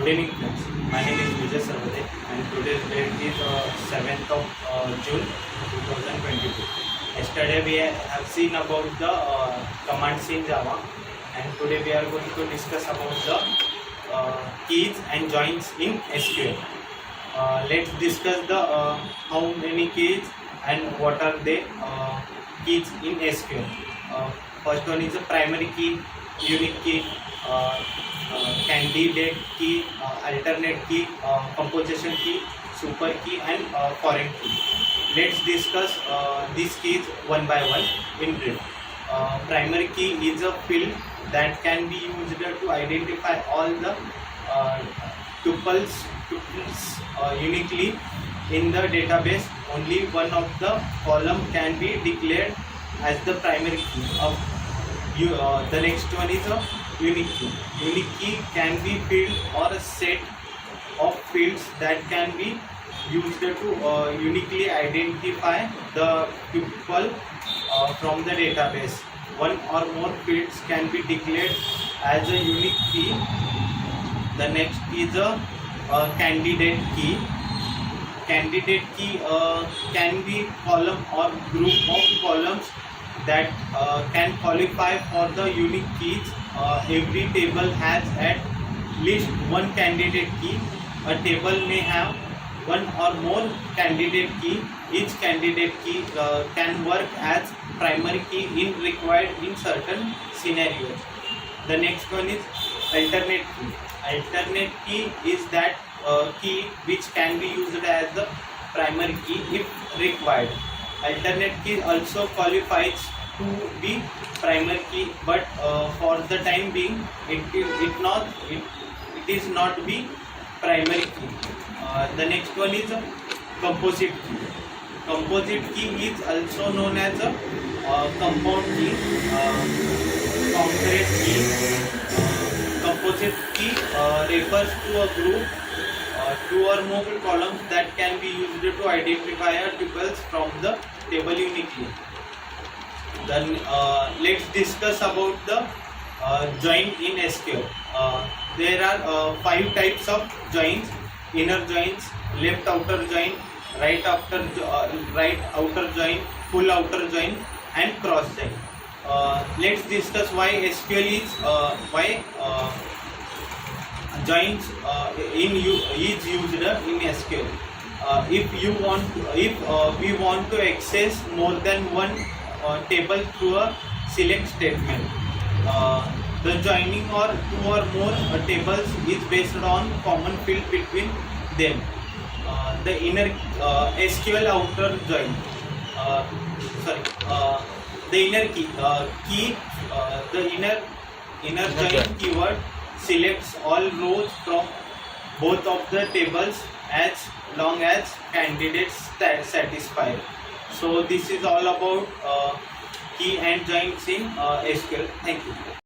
Good evening, friends. My name is Vijay Sarvade, and today's date is 7th of June 2022. Yesterday we have seen about the commands in Java, and today we are going to discuss about the keys and joins in SQL. Let's discuss the how many keys and what are the keys in SQL. First one is the primary key, unique key, candidate key, alternate key, composition key, super key, and foreign key. Let's discuss these keys one by one in brief. Primary key is a field that can be used to identify all the tuples uniquely in the database. Only one of the column can be declared as the primary key of the next one is a unique key. Unique key can be field or a set of fields that can be used to uniquely identify the tuple from the database. One or more fields can be declared as a unique key. The next is a candidate key. Candidate key can be column or group of columns that can qualify for the unique keys. Every table has at least one candidate key. A table may have one or more candidate key. Each candidate key can work as primary key in required in certain scenarios. The next one is alternate key. Alternate key is that key which can be used as the primary key if required. Alternate key also qualifies to be primary key, but for the time being it is not be primary key. The next one is a composite key. Composite key is also known as a compound key, concrete key. Composite key refers to a group, two or more columns that can be used to identify tuples from the table uniquely. Then let's discuss about the join in SQL. There are 5 types of joins: inner joins, left outer join, right outer join, full outer join, and cross join. Let's discuss why SQL is joins is used in SQL. If we want to access more than one table through a select statement, the joining or two or more tables is based on common field between them. The inner SQL outer join, the inner key, the inner join keyword selects all rows from both of the tables as long as candidates satisfy. So this is all about key and joins in SQL. Thank you.